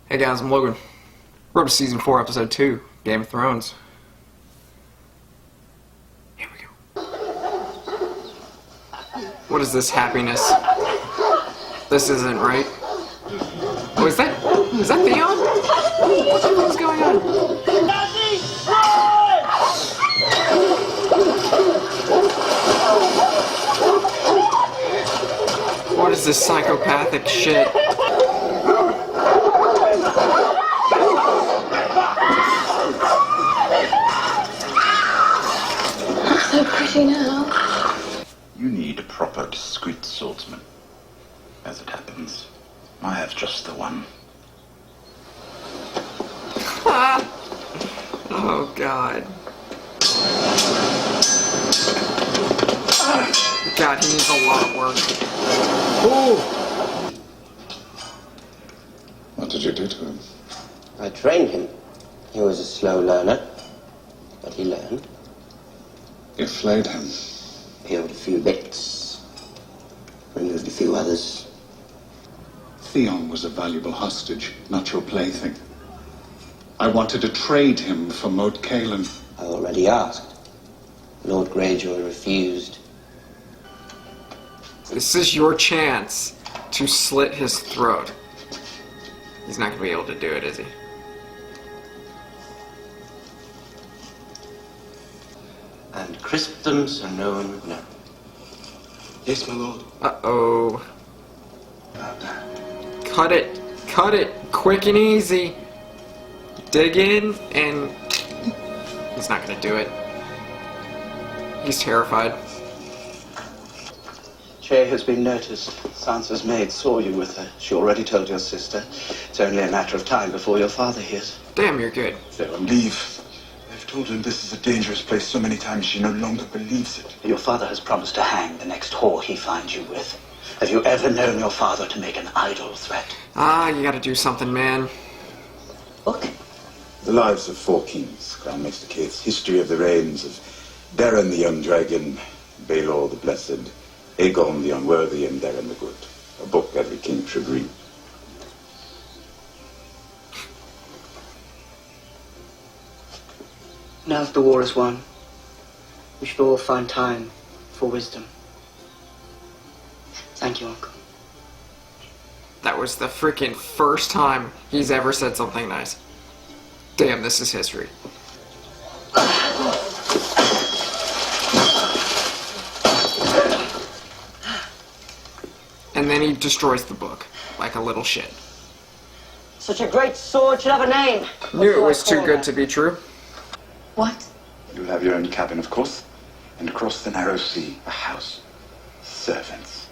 Hey guys, I'm Logan. We're up to Season 4, Episode 2, Game of Thrones. Here we go. What is this happiness? This isn't right. Oh, is that Theon? What the hell is going on? What is this psychopathic shit? So pretty now. You need a proper, discreet swordsman. As it happens, I have just the one. Oh, God. God, he needs a lot of work. Ooh! What did you do to him? I trained him. He was a slow learner, but he learned. You flayed him. Peeled a few bits, removed a few others. Theon was a valuable hostage, not your plaything. I wanted to trade him for Moat Cailin. I already asked. Lord Greyjoy refused. This is your chance to slit his throat. He's not going to be able to do it, is he? And crisp them so no one would know. Yes, my lord. Uh-oh. Cut it. Cut it. Quick and easy. Dig in, and he's not going to do it. He's terrified. Che has been noticed. Sansa's maid saw you with her. She already told your sister. It's only a matter of time before your father hears. Damn, you're good. Leave. I've told him this is a dangerous place so many times she no longer believes it. Your father has promised to hang the next whore he finds you with. Have you ever known your father to make an idle threat? Ah, you gotta do something, man. Look. The Lives of Four Kings, Crown Maester Keith's history of the reigns of Daeron the Young Dragon, Baelor the Blessed, Aegon the Unworthy, and Daeron the Good. A book every king should read. Now that the war is won, we should all find time for wisdom. Thank you, Uncle. That was the freaking first time he's ever said something nice. Damn, this is history. And then he destroys the book, like a little shit. Such a great sword should have a name. Knew it was too good to be true. What? You'll have your own cabin, of course, and across the narrow sea, a house, servants.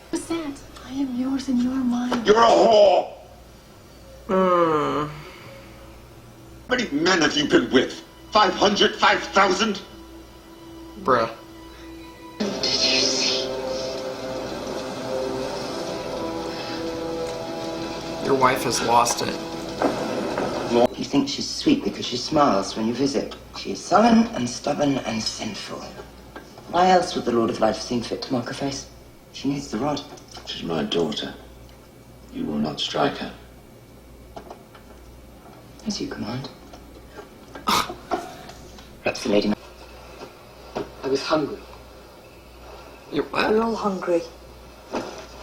What's that? I am yours and you are mine. You're a whore! Hmm. How many men have you been with? 500? 5,000? Bruh. Did you see? Your wife has lost it. You think she's sweet because she smiles when you visit. She is sullen and stubborn and sinful. Why else would the Lord of Life seem fit to mark her face? She needs the rod. She's my daughter. You will not strike her. As you command. Perhaps the lady... I was hungry. You what? We're all hungry.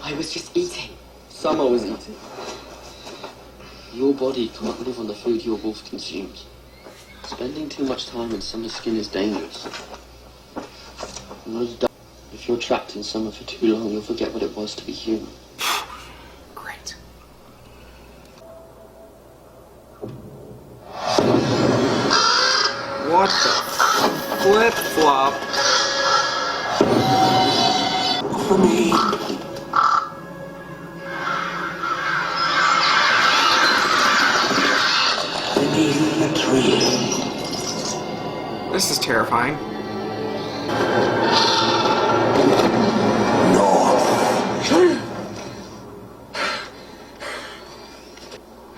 I was just eating. Summer was eating. Your body can't live on the food your wolf consumes. Spending too much time in summer skin is dangerous. If you're trapped in summer for too long, you'll forget what it was to be human. Great. What the flip-flop? For me. Beneath the trees. This is terrifying.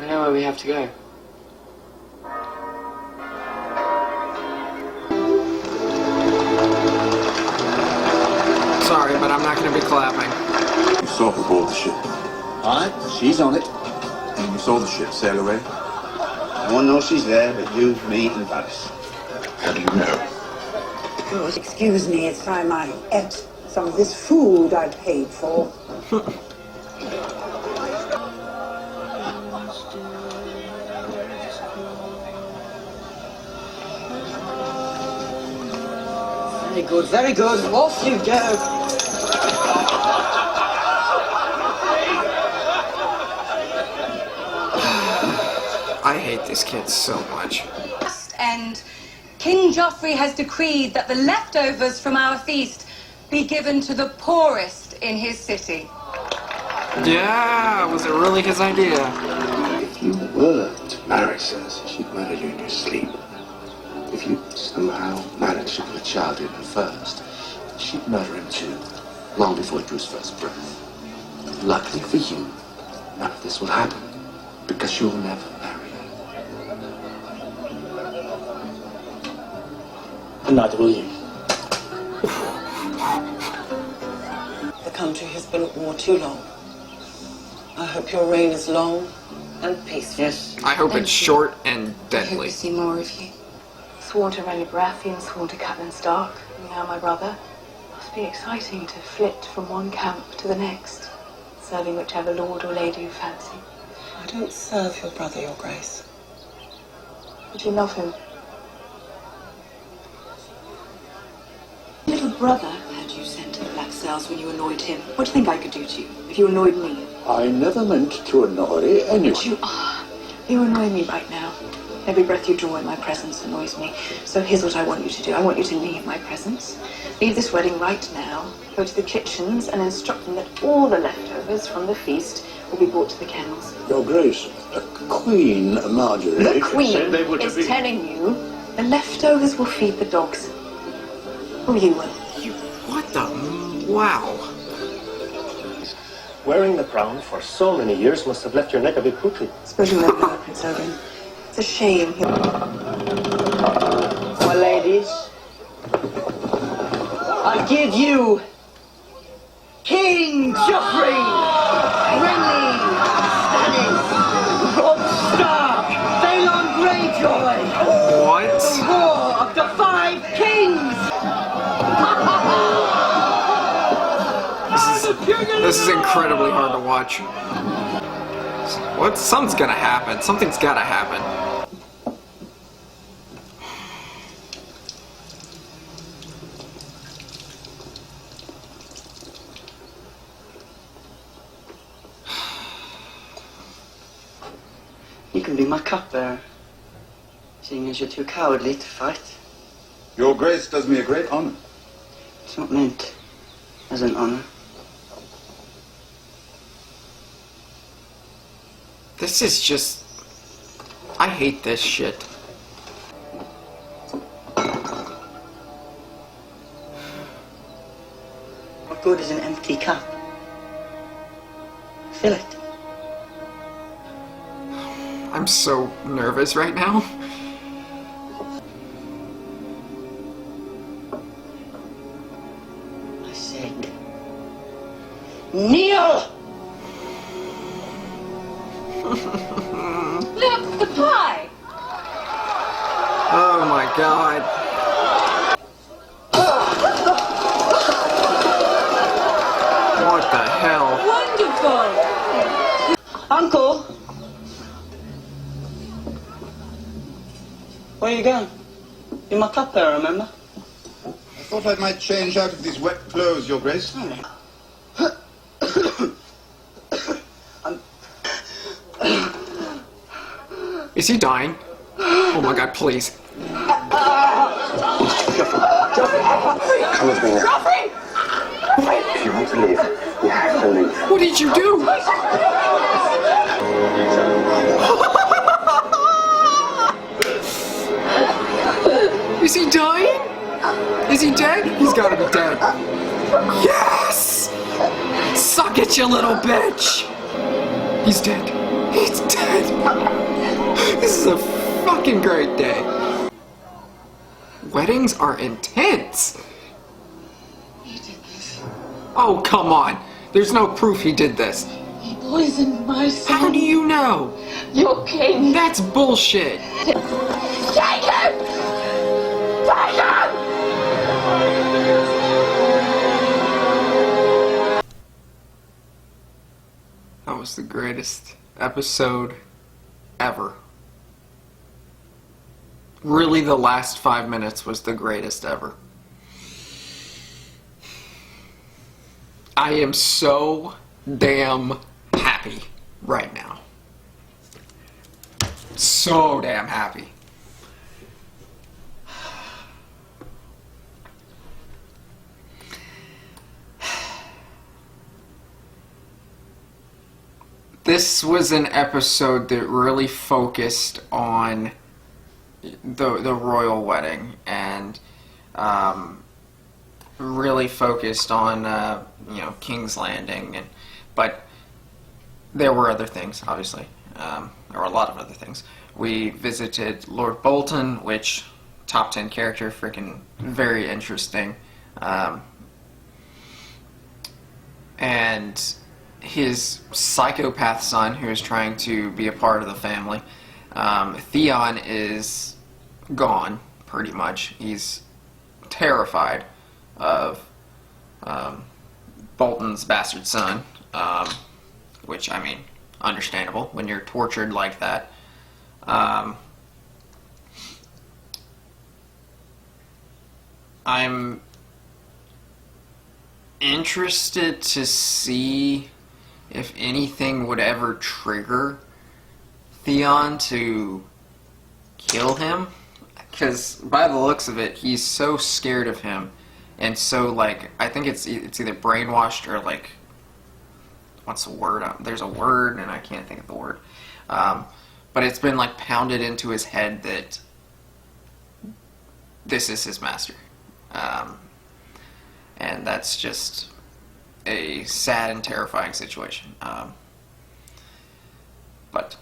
I know where we have to go. Sorry, but I'm not going to be clapping. You saw her board the ship. Aye, she's on it. And you saw the ship sail away? No one knows she's there but you, me, and Varys. How do you know? Excuse me, it's time I ate some of this food I paid for. Very good, very good. Off you go. I hate this kid so much. And King Joffrey has decreed that the leftovers from our feast be given to the poorest in his city. Yeah, was it really his idea? If you were to marry Cersei, she'd murder you in your sleep. If you somehow managed to put a child in her first, she'd murder him too, long before he drew his first breath. Luckily for you, none of this will happen, because you'll never marry her. And neither will you. The country has been at war too long. I hope your reign is long and peaceful. Yes. I hope Thank it's you. short and I hope deadly. to see more of you. Sworn to Renly Baratheon, sworn to Catelyn Stark, and now my brother. Must be exciting to flit from one camp to the next, serving whichever lord or lady you fancy. I don't serve your brother, your grace. Would you love him? Little brother had you sent to the Black Cells when you annoyed him. What do you think I could do to you if you annoyed me? I never meant to annoy anyone. But you are. You annoy me right now. Every breath you draw in my presence annoys me. So here's what I want you to do. I want you to leave my presence. Leave this wedding right now. Go to the kitchens and instruct them that all the leftovers from the feast will be brought to the kennels. Your Grace, Queen Marjorie... The Queen said they were to is be... telling you the leftovers will feed the dogs. Or you will. What the? Wow. Wearing the crown for so many years must have left your neck a bit poopy. Suppose you won't know, Prince Oberyn. It's a shame. My ladies, I give you King Joffrey, Renly, Stannis, Robb Stark, Balon Greyjoy. What? The War of the Five Kings. This is incredibly hard to watch. What? Something's gonna happen. Something's gotta happen. You can be my cupbearer, seeing as you're too cowardly to fight. Your Grace does me a great honor. It's not meant as an honor. This is just... I hate this shit. What good is an empty cup? Fill it. I'm so nervous right now. I said, kneel! Look, the pie! Oh my god. What the hell? Wonderful! Uncle! Where are you going? You're my cupbearer, remember? I thought I might change out of these wet clothes, Your Grace. Is he dying? Oh my god, please. Come with me now. If you want to leave, you have to leave. What did you do? Is he dying? Is he dead? He's gotta be dead. Yes! Suck it, you little bitch! He's dead. He's dead. This is a fucking great day. Weddings are intense. You did this. Oh, come on. There's no proof he did this. He poisoned my son. How do you know? Your king. That's bullshit. Take him! Take him! That was the greatest episode ever. Really, the last 5 minutes was the greatest ever. I am so damn happy right now. So damn happy. This was an episode that really focused on the royal wedding and really focused on King's Landing, but there were other things. Obviously, there were a lot of other things. We visited Lord Bolton, which top 10 character, freaking very interesting, and his psychopath son, who is trying to be a part of the family. Theon is gone, pretty much. He's terrified of Bolton's bastard son, which, I mean, understandable when you're tortured like that. I'm interested to see if anything would ever trigger Theon to kill him, because by the looks of it, he's so scared of him, and so, like, I think it's either brainwashed or, like, what's the word? There's a word, and I can't think of the word, but it's been, like, pounded into his head that this is his master, and that's just a sad and terrifying situation. But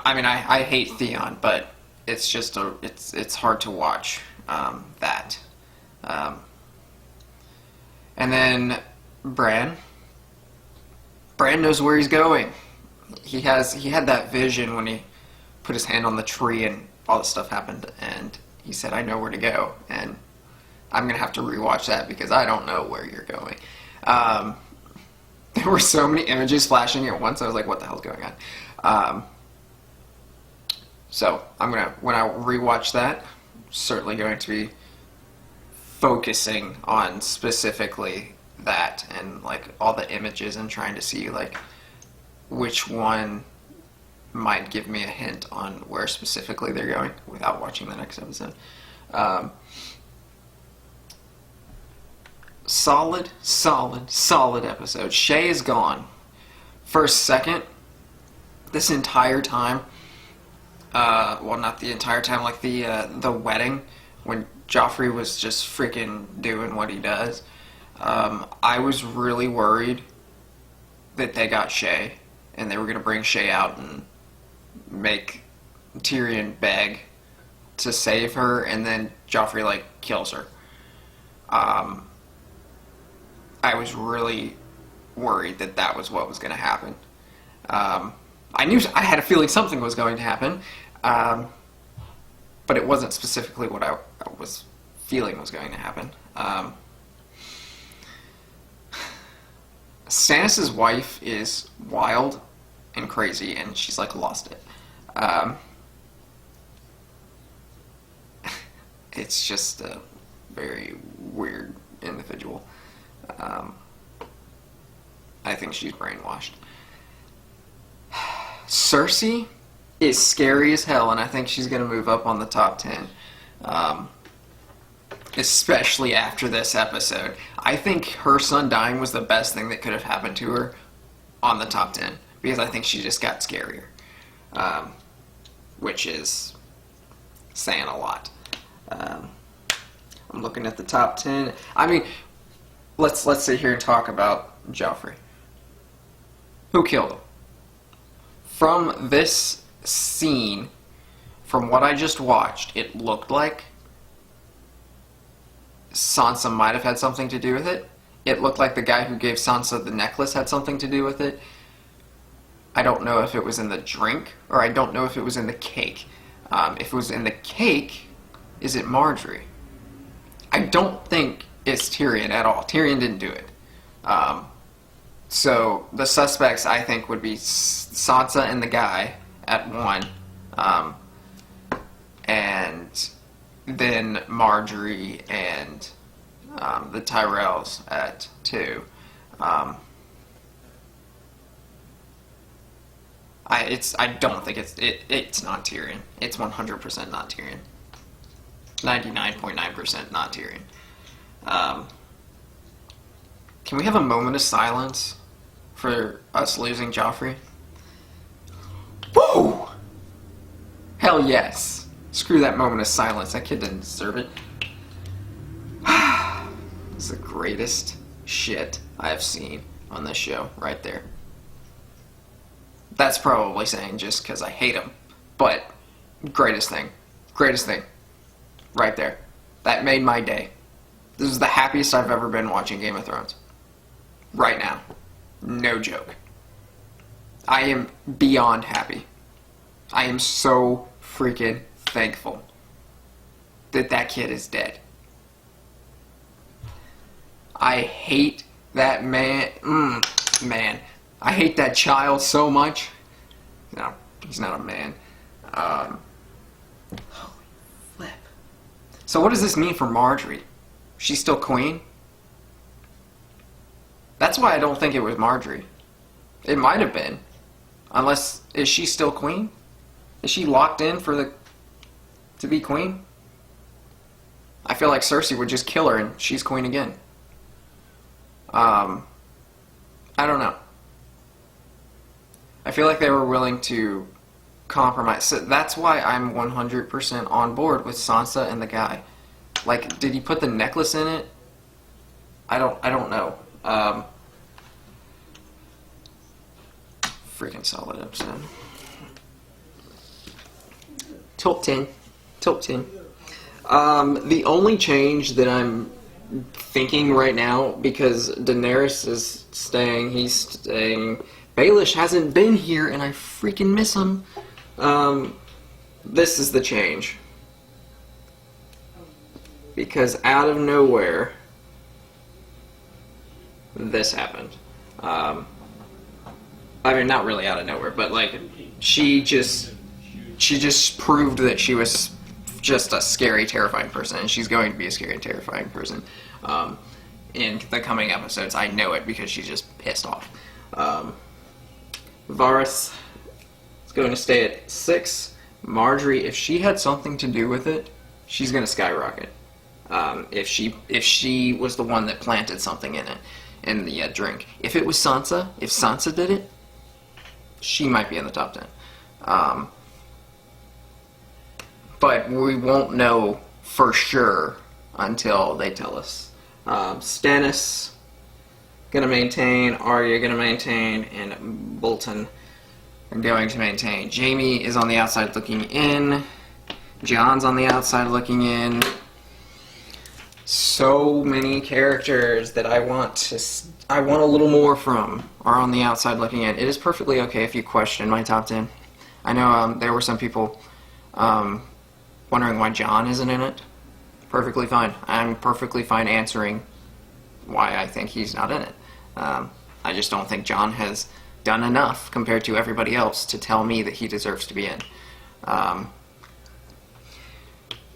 I mean, I hate Theon, but it's just it's hard to watch that. And then Bran knows where he's going. He had that vision when he put his hand on the tree and all this stuff happened, and he said, "I know where to go." And I'm gonna have to rewatch that because I don't know where you're going. There were so many images flashing at once. I was like, "What the hell's going on?" So when I rewatch that, certainly going to be focusing on specifically that and like all the images and trying to see like which one might give me a hint on where specifically they're going without watching the next episode. Solid episode. Shay is gone. For a second, this entire time, well, not the entire time, like the wedding, when Joffrey was just freaking doing what he does, I was really worried that they got Shay, and they were going to bring Shay out and make Tyrion beg to save her, and then Joffrey, like, kills her. I was really worried that that was what was going to happen. I had a feeling something was going to happen, but it wasn't specifically what I was feeling was going to happen. Stannis' wife is wild and crazy, and she's like lost it. It's just a very weird individual. I think she's brainwashed. Cersei is scary as hell, and I think she's going to move up on the top 10. Especially after this episode. I think her son dying was the best thing that could have happened to her on the top 10, because I think she just got scarier. Which is saying a lot. I'm looking at the top 10. I mean, let's sit here and talk about Joffrey. Who killed him? From this scene, from what I just watched, it looked like Sansa might have had something to do with it. It looked like the guy who gave Sansa the necklace had something to do with it. I don't know if it was in the drink, or I don't know if it was in the cake. If it was in the cake, is it Marjorie? I don't think it's Tyrion at all. Tyrion didn't do it. So the suspects, I think, would be Sansa and the guy at 1, and then Marjorie and the Tyrells at 2. I don't think it's not Tyrion. It's 100% not Tyrion. 99.9% not Tyrion. Can we have a moment of silence for us losing Joffrey? Whoa! Hell yes. Screw that moment of silence. That kid didn't deserve it. It's the greatest shit I've seen on this show, right there. That's probably saying just because I hate him. But, greatest thing. Greatest thing. Right there. That made my day. This is the happiest I've ever been watching Game of Thrones. Right now. No joke. I am beyond happy. I am so freaking thankful that that kid is dead. I hate that man. Man. I hate that child so much. No, he's not a man. Holy flip. So what does this mean for Marjorie? She's still queen? That's why I don't think it was Marjorie. It might have been. Unless, is she still queen? Is she locked in to be queen? I feel like Cersei would just kill her and she's queen again. I don't know. I feel like they were willing to compromise. So that's why I'm 100% on board with Sansa and the guy. Like, did he put the necklace in it? I don't know. Freaking solid episode. Top 10. Top 10. The only change that I'm thinking right now, because Daenerys is staying, he's staying, Baelish hasn't been here, and I freaking miss him. This is the change. Because out of nowhere, this happened. I mean, not really out of nowhere, but like, she just proved that she was just a scary, terrifying person, and she's going to be a scary, terrifying person in the coming episodes. I know it because she's just pissed off. Varys is going to stay at 6. Marjorie, if she had something to do with it, she's going to skyrocket. If she was the one that planted something in it, in the drink. If it was Sansa, if Sansa did it, she might be in the top 10. But we won't know for sure until they tell us. Stannis gonna maintain, Arya gonna maintain, and Bolton are going to maintain. Jaime is on the outside looking in. Jon's on the outside looking in. So many characters that I want a little more from are on the outside looking in. It is perfectly okay if you question my top 10. I know there were some people wondering why Jon isn't in it. Perfectly fine. I'm perfectly fine answering why I think he's not in it. I just don't think Jon has done enough compared to everybody else to tell me that he deserves to be in.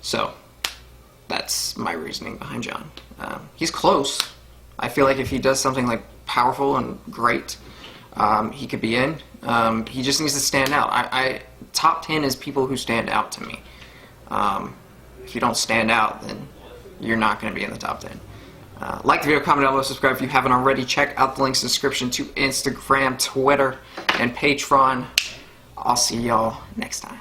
So, that's my reasoning behind Jon. He's close. I feel like if he does something like powerful and great, he could be in. He just needs to stand out. Top 10 is people who stand out to me. If you don't stand out, then you're not going to be in the top 10. Like the video, comment down below, subscribe if you haven't already. Check out the links in the description to Instagram, Twitter, and Patreon. I'll see y'all next time.